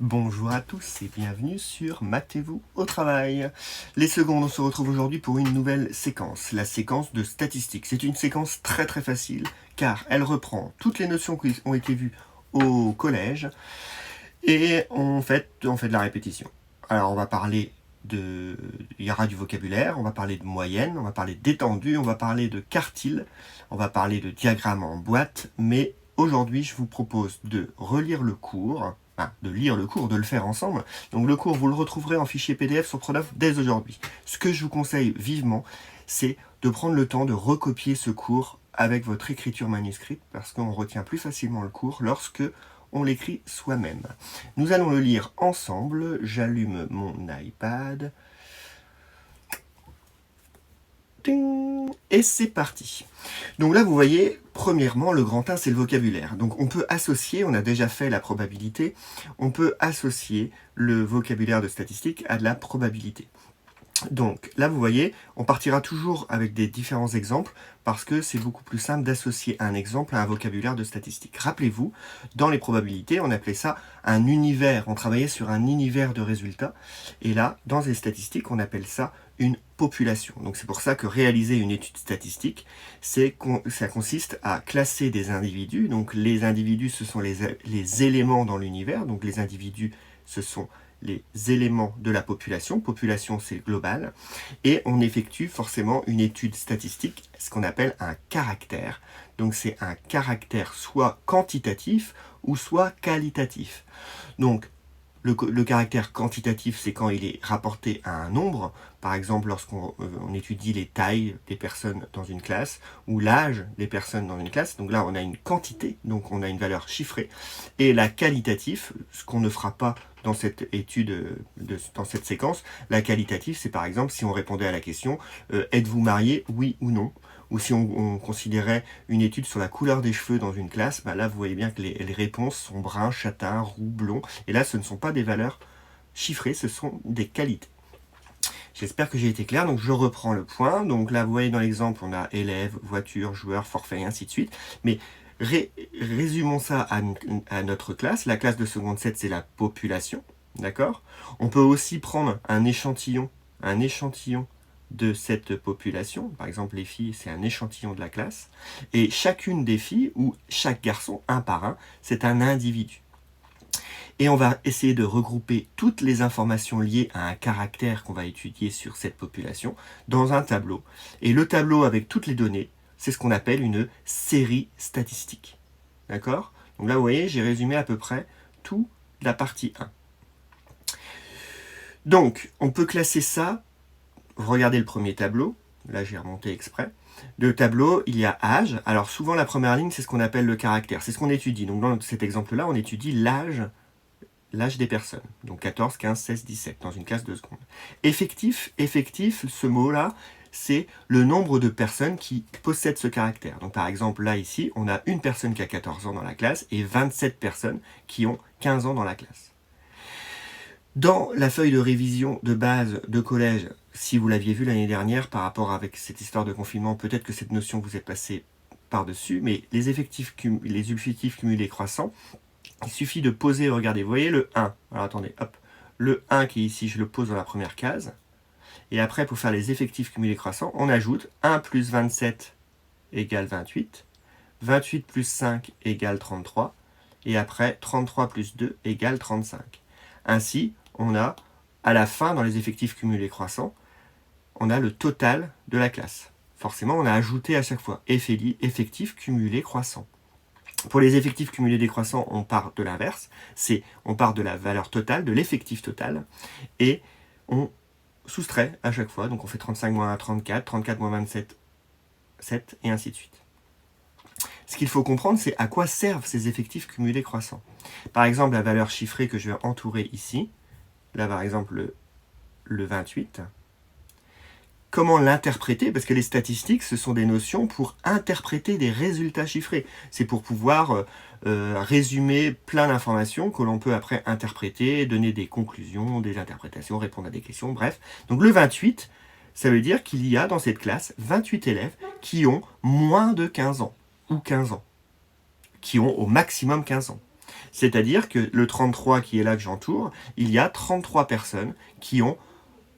Bonjour à tous et bienvenue sur Matez-vous au travail. Les secondes, on se retrouve aujourd'hui pour une nouvelle séquence, la séquence de statistiques. C'est une séquence très très facile car elle reprend toutes les notions qui ont été vues au collège et on fait de la répétition. Alors on va parler il y aura du vocabulaire, on va parler de moyenne, on va parler d'étendue, on va parler de quartile, on va parler de diagramme en boîte, mais aujourd'hui je vous propose de relire le cours, de lire le cours, de le faire ensemble. Donc le cours, vous le retrouverez en fichier PDF sur Pronof dès aujourd'hui. Ce que je vous conseille vivement, c'est de prendre le temps de recopier ce cours avec votre écriture manuscrite, parce qu'on retient plus facilement le cours lorsque on l'écrit soi-même. Nous allons le lire ensemble. J'allume mon iPad. Et c'est parti. Donc là, vous voyez, premièrement, le grand 1, c'est le vocabulaire. Donc on peut associer, on a déjà fait la probabilité, on peut associer le vocabulaire de statistique à de la probabilité. Donc là, vous voyez, on partira toujours avec des différents exemples parce que c'est beaucoup plus simple d'associer un exemple à un vocabulaire de statistique. Rappelez-vous, dans les probabilités, on appelait ça un univers. On travaillait sur un univers de résultats. Et là, dans les statistiques, on appelle ça une population. Donc c'est pour ça que réaliser une étude statistique, ça consiste à classer des individus. Donc les individus, ce sont les éléments dans l'univers. Donc les individus, ce sont les éléments de la population. Population, c'est global. Et on effectue forcément une étude statistique, ce qu'on appelle un caractère. Donc c'est un caractère soit quantitatif ou soit qualitatif. Donc le caractère quantitatif, c'est quand il est rapporté à un nombre. Par exemple, lorsqu'on étudie les tailles des personnes dans une classe ou l'âge des personnes dans une classe. Donc là, on a une quantité, donc on a une valeur chiffrée. Et la qualitative, ce qu'on ne fera pas dans cette étude, dans cette séquence, la qualitative, c'est par exemple si on répondait à la question êtes-vous marié, oui ou non? Ou si on considérait une étude sur la couleur des cheveux dans une classe, là vous voyez bien que les réponses sont brun, châtain, roux, blond. Et là ce ne sont pas des valeurs chiffrées, ce sont des qualités. J'espère que j'ai été clair, donc je reprends le point. Donc là vous voyez dans l'exemple, on a élève, voiture, joueur, forfait et ainsi de suite. Mais résumons ça à notre classe. La classe de seconde 7, c'est la population. D'accord ? On peut aussi prendre un échantillon de cette population. Par exemple, les filles, c'est un échantillon de la classe. Et chacune des filles, ou chaque garçon, un par un, c'est un individu. Et on va essayer de regrouper toutes les informations liées à un caractère qu'on va étudier sur cette population dans un tableau. Et le tableau avec toutes les données, c'est ce qu'on appelle une série statistique. D'accord ? Donc là, vous voyez, j'ai résumé à peu près toute la partie 1. Donc, on peut classer ça. Regardez le premier tableau. Là, j'ai remonté exprès. Le tableau, il y a âge. Alors, souvent, la première ligne, c'est ce qu'on appelle le caractère. C'est ce qu'on étudie. Donc, dans cet exemple-là, on étudie l'âge des personnes. Donc, 14, 15, 16, 17, dans une classe de seconde. Effectif, ce mot-là, c'est le nombre de personnes qui possèdent ce caractère. Donc par exemple, là, ici, on a une personne qui a 14 ans dans la classe et 27 personnes qui ont 15 ans dans la classe. Dans la feuille de révision de base de collège, si vous l'aviez vu l'année dernière par rapport avec cette histoire de confinement, peut-être que cette notion vous est passée par-dessus, mais les effectifs cumulés croissants, il suffit de poser, regardez, vous voyez le 1. Alors attendez, hop, le 1 qui est ici, je le pose dans la première case. Et après, pour faire les effectifs cumulés croissants, on ajoute 1 plus 27 égale 28, 28 plus 5 égale 33, et après 33 plus 2 égale 35. Ainsi, on a, à la fin, dans les effectifs cumulés croissants, on a le total de la classe. Forcément, on a ajouté à chaque fois effectifs cumulés croissants. Pour les effectifs cumulés décroissants, on part de l'inverse, on part de la valeur totale, de l'effectif total, et on soustrait à chaque fois. Donc on fait 35 moins 1, 34, 34 moins 27, 7, et ainsi de suite. Ce qu'il faut comprendre, c'est à quoi servent ces effectifs cumulés croissants. Par exemple, la valeur chiffrée que je vais entourer ici, là par exemple le 28, comment l'interpréter? Parce que les statistiques, ce sont des notions pour interpréter des résultats chiffrés. C'est pour pouvoir résumer plein d'informations que l'on peut après interpréter, donner des conclusions, des interprétations, répondre à des questions, bref. Donc le 28, ça veut dire qu'il y a dans cette classe 28 élèves qui ont moins de 15 ans, ou 15 ans, qui ont au maximum 15 ans. C'est-à-dire que le 33 qui est là que j'entoure, il y a 33 personnes qui ont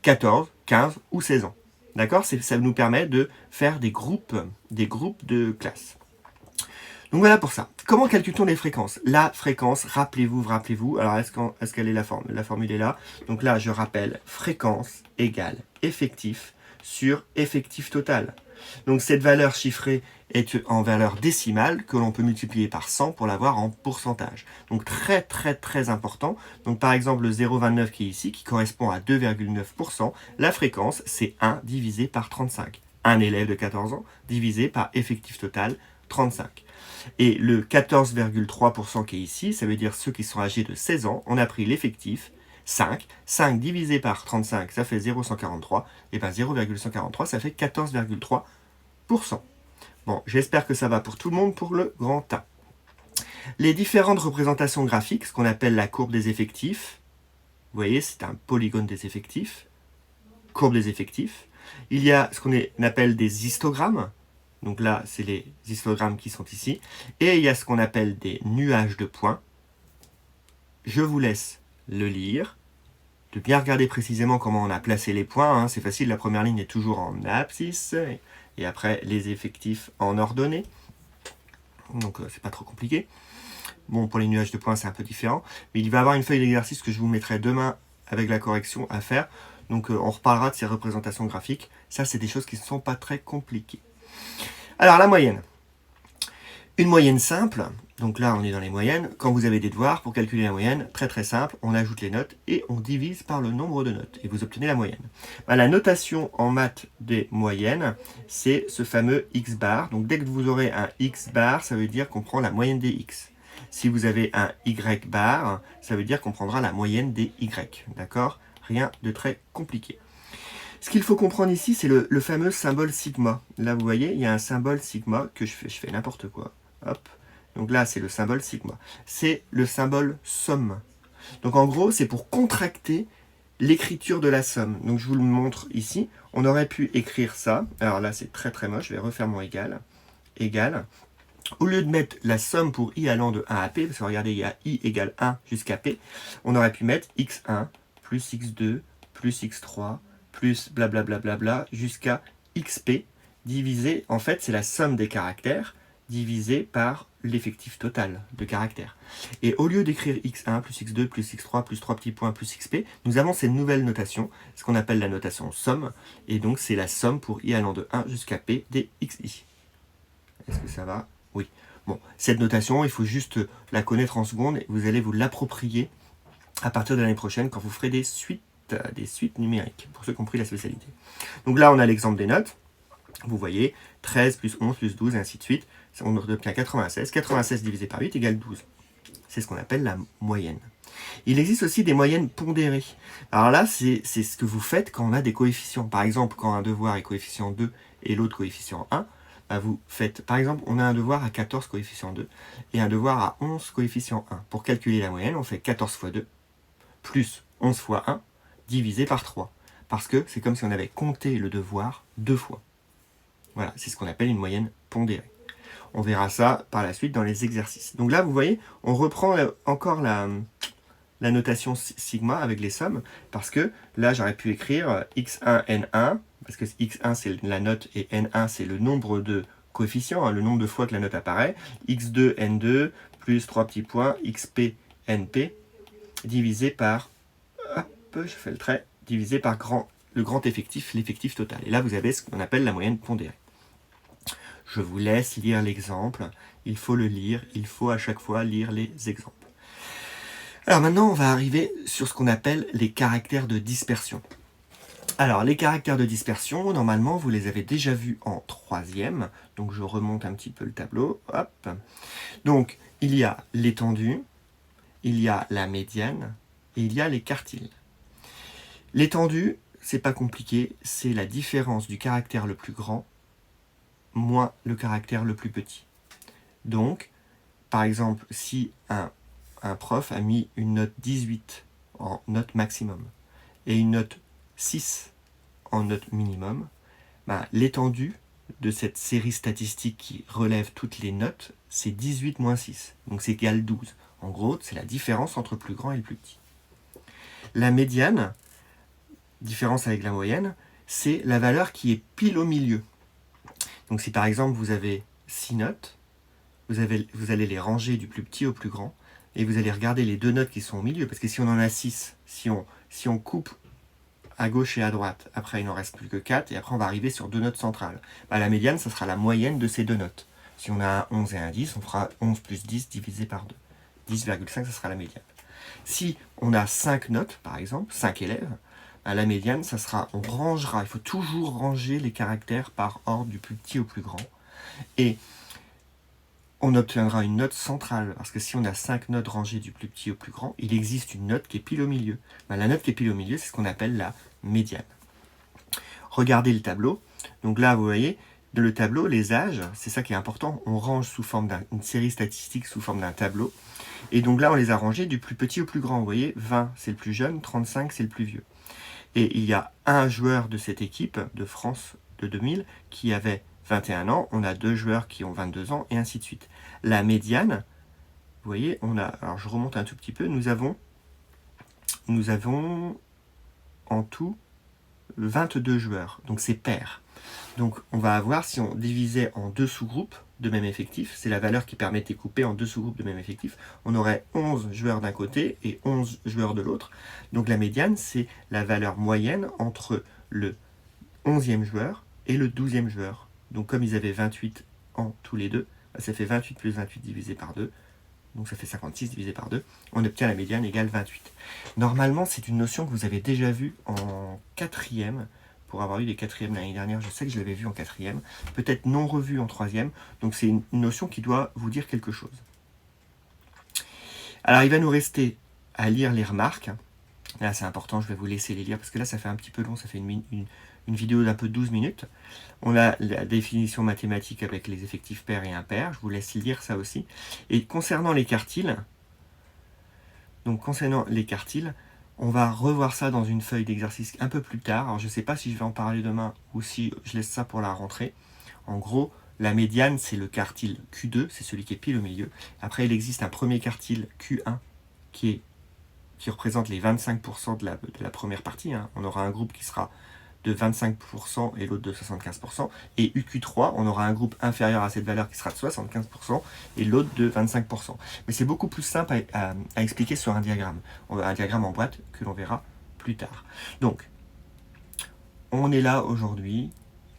14, 15 ou 16 ans. D'accord? Ça nous permet de faire des groupes de classes. Donc voilà pour ça. Comment calcule-t-on les fréquences? La fréquence, rappelez-vous. Alors est-ce qu'elle est la formule? La formule est là. Donc là, je rappelle, fréquence égale effectif sur effectif total. Donc cette valeur chiffrée est en valeur décimale que l'on peut multiplier par 100 pour l'avoir en pourcentage. Donc très important. Donc par exemple le 0,29 qui est ici, qui correspond à 2,9%, la fréquence c'est 1 divisé par 35. Un élève de 14 ans divisé par effectif total 35. Et le 14,3% qui est ici, ça veut dire ceux qui sont âgés de 16 ans, on a pris l'effectif 5. 5 divisé par 35, ça fait 0,143. Et bien 0,143, ça fait 14,3%. Bon, j'espère que ça va pour tout le monde pour le grand A. Les différentes représentations graphiques, ce qu'on appelle la courbe des effectifs, vous voyez, c'est un polygone des effectifs, courbe des effectifs. Il y a ce qu'on appelle des histogrammes, donc là, c'est les histogrammes qui sont ici. Et il y a ce qu'on appelle des nuages de points. Je vous laisse le lire, de bien regarder précisément comment on a placé les points. Hein. C'est facile, la première ligne est toujours en abscisse. Et après, les effectifs en ordonnée. Donc, c'est pas trop compliqué. Bon, pour les nuages de points, c'est un peu différent. Mais il va y avoir une feuille d'exercice que je vous mettrai demain avec la correction à faire. Donc, on reparlera de ces représentations graphiques. Ça, c'est des choses qui ne sont pas très compliquées. Alors, la moyenne. Une moyenne simple, donc là on est dans les moyennes. Quand vous avez des devoirs, pour calculer la moyenne, très simple, on ajoute les notes et on divise par le nombre de notes. Et vous obtenez la moyenne. La notation en maths des moyennes, c'est ce fameux x bar. Donc dès que vous aurez un x bar, ça veut dire qu'on prend la moyenne des x. Si vous avez un y bar, ça veut dire qu'on prendra la moyenne des y. D'accord? Rien de très compliqué. Ce qu'il faut comprendre ici, c'est le fameux symbole sigma. Là, vous voyez, il y a un symbole sigma que je fais n'importe quoi. Hop. Donc là, c'est le symbole sigma. C'est le symbole somme. Donc en gros, c'est pour contracter l'écriture de la somme. Donc je vous le montre ici. On aurait pu écrire ça. Alors là, c'est très moche. Je vais refaire mon égal. Égal. Au lieu de mettre la somme pour i allant de 1 à p, parce que regardez, il y a i égale 1 jusqu'à p, on aurait pu mettre x1 plus x2 plus x3 plus blablabla jusqu'à xp divisé, en fait, c'est la somme des caractères divisé par l'effectif total de caractères. Et au lieu d'écrire x1 plus x2 plus x3 plus 3 petits points plus xp, nous avons cette nouvelle notation, ce qu'on appelle la notation somme, et donc c'est la somme pour i allant de 1 jusqu'à p des xi. Est-ce que ça va? Oui. Bon, cette notation, il faut juste la connaître en secondes, et vous allez vous l'approprier à partir de l'année prochaine quand vous ferez des suites numériques, pour ceux qui ont pris la spécialité. Donc là, on a l'exemple des notes. Vous voyez, 13 plus 11 plus 12, et ainsi de suite. On obtient 96. 96 divisé par 8 égale 12. C'est ce qu'on appelle la moyenne. Il existe aussi des moyennes pondérées. Alors là, c'est ce que vous faites quand on a des coefficients. Par exemple, quand un devoir est coefficient 2 et l'autre coefficient 1, vous faites, par exemple, on a un devoir à 14 coefficient 2 et un devoir à 11 coefficient 1. Pour calculer la moyenne, on fait 14 fois 2 plus 11 fois 1 divisé par 3. Parce que c'est comme si on avait compté le devoir 2 fois. Voilà, c'est ce qu'on appelle une moyenne pondérée. On verra ça par la suite dans les exercices. Donc là, vous voyez, on reprend encore la notation sigma avec les sommes, parce que là, j'aurais pu écrire x1, n1, parce que x1, c'est la note, et n1, c'est le nombre de coefficients, hein, le nombre de fois que la note apparaît, x2, n2, plus 3 petits points, xp, np, divisé par, hop, je fais le trait, divisé par le grand effectif, l'effectif total. Et là, vous avez ce qu'on appelle la moyenne pondérée. Je vous laisse lire l'exemple. Il faut le lire. Il faut à chaque fois lire les exemples. Alors maintenant, on va arriver sur ce qu'on appelle les caractères de dispersion. Alors, les caractères de dispersion, normalement, vous les avez déjà vus en 3e. Donc, je remonte un petit peu le tableau. Hop. Donc, il y a l'étendue, il y a la médiane et il y a les quartiles. L'étendue, c'est pas compliqué, c'est la différence du caractère le plus grand moins le caractère le plus petit. Donc, par exemple, si un prof a mis une note 18 en note maximum et une note 6 en note minimum, l'étendue de cette série statistique qui relève toutes les notes, c'est 18 moins 6. Donc c'est égal 12. En gros, c'est la différence entre le plus grand et le plus petit. La médiane, différence avec la moyenne, c'est la valeur qui est pile au milieu. Donc si par exemple vous avez 6 notes, vous allez les ranger du plus petit au plus grand, et vous allez regarder les 2 notes qui sont au milieu, parce que si on en a 6, si on coupe à gauche et à droite, après il n'en reste plus que 4, et après on va arriver sur 2 notes centrales. La médiane, ça sera la moyenne de ces 2 notes. Si on a un 11 et un 10, on fera 11 plus 10 divisé par 2. 10,5, ça sera la médiane. Si on a 5 notes, par exemple, 5 élèves, la médiane, ça sera, on rangera, il faut toujours ranger les caractères par ordre du plus petit au plus grand. Et on obtiendra une note centrale, parce que si on a 5 notes rangées du plus petit au plus grand, il existe une note qui est pile au milieu. La note qui est pile au milieu, c'est ce qu'on appelle la médiane. Regardez le tableau. Donc là, vous voyez, dans le tableau, les âges, c'est ça qui est important, on range sous forme d'une série statistique sous forme d'un tableau. Et donc là, on les a rangés du plus petit au plus grand. Vous voyez, 20, c'est le plus jeune, 35, c'est le plus vieux. Et il y a un joueur de cette équipe de France de 2000 qui avait 21 ans, on a 2 joueurs qui ont 22 ans, et ainsi de suite. La médiane, vous voyez, alors je remonte un tout petit peu, nous avons en tout 22 joueurs, donc c'est pair. Donc on va avoir, si on divisait en 2 sous-groupes de même effectif, c'est la valeur qui permet de découper en 2 sous-groupes de même effectif, on aurait 11 joueurs d'un côté et 11 joueurs de l'autre. Donc la médiane, c'est la valeur moyenne entre le 11e joueur et le 12e joueur. Donc comme ils avaient 28 ans tous les deux, ça fait 28 plus 28 divisé par 2, donc ça fait 56 divisé par 2, on obtient la médiane égale 28. Normalement, c'est une notion que vous avez déjà vue en 4e, pour avoir eu les 4e l'année dernière, je sais que je l'avais vue en 4e, peut-être non revue en 3e, donc c'est une notion qui doit vous dire quelque chose. Alors il va nous rester à lire les remarques. Là c'est important, je vais vous laisser les lire, parce que là ça fait un petit peu long, ça fait une vidéo d'un peu 12 minutes. On a la définition mathématique avec les effectifs pairs et impairs, je vous laisse lire ça aussi. Et concernant les quartiles, on va revoir ça dans une feuille d'exercice un peu plus tard. Alors je ne sais pas si je vais en parler demain ou si je laisse ça pour la rentrée. En gros, la médiane, c'est le quartile Q2, c'est celui qui est pile au milieu. Après, il existe un premier quartile Q1 qui représente les 25% de la première partie. On aura un groupe qui sera de 25% et l'autre de 75%. Et UQ3, on aura un groupe inférieur à cette valeur qui sera de 75% et l'autre de 25%. Mais c'est beaucoup plus simple à expliquer sur un diagramme. On a un diagramme en boîte que l'on verra plus tard. Donc, on est là aujourd'hui.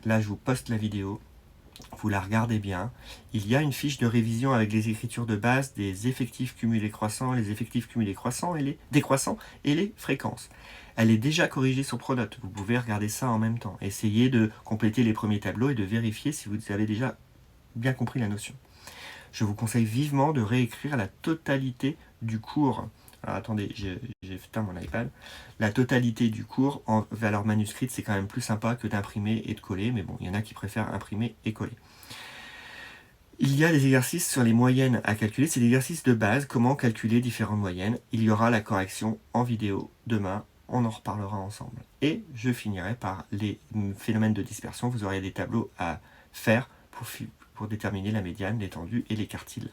Là, je vous poste la vidéo. Vous la regardez bien. Il y a une fiche de révision avec les écritures de base des effectifs cumulés croissants, les effectifs cumulés croissants et les décroissants et les fréquences. Elle est déjà corrigée sur Pronote. Vous pouvez regarder ça en même temps. Essayez de compléter les premiers tableaux et de vérifier si vous avez déjà bien compris la notion. Je vous conseille vivement de réécrire la totalité du cours. Alors attendez, j'ai éteint mon iPad. La totalité du cours en valeur manuscrite, c'est quand même plus sympa que d'imprimer et de coller, mais bon, il y en a qui préfèrent imprimer et coller. Il y a des exercices sur les moyennes à calculer, c'est des exercices de base, comment calculer différentes moyennes. Il y aura la correction en vidéo demain, on en reparlera ensemble. Et je finirai par les phénomènes de dispersion, vous aurez des tableaux à faire pour déterminer la médiane, l'étendue et les quartiles.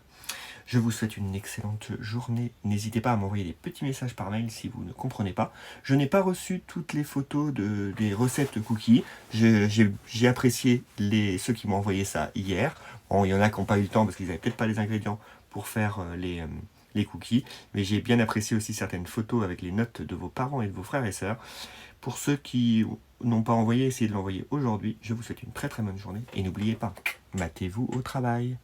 Je vous souhaite une excellente journée. N'hésitez pas à m'envoyer des petits messages par mail si vous ne comprenez pas. Je n'ai pas reçu toutes les photos des recettes cookies. J'ai apprécié ceux qui m'ont envoyé ça hier. Bon, il y en a qui n'ont pas eu le temps parce qu'ils n'avaient peut-être pas les ingrédients pour faire les cookies. Mais j'ai bien apprécié aussi certaines photos avec les notes de vos parents et de vos frères et sœurs. Pour ceux qui n'ont pas envoyé, essayez de l'envoyer aujourd'hui. Je vous souhaite une très très bonne journée. Et n'oubliez pas, matez-vous au travail.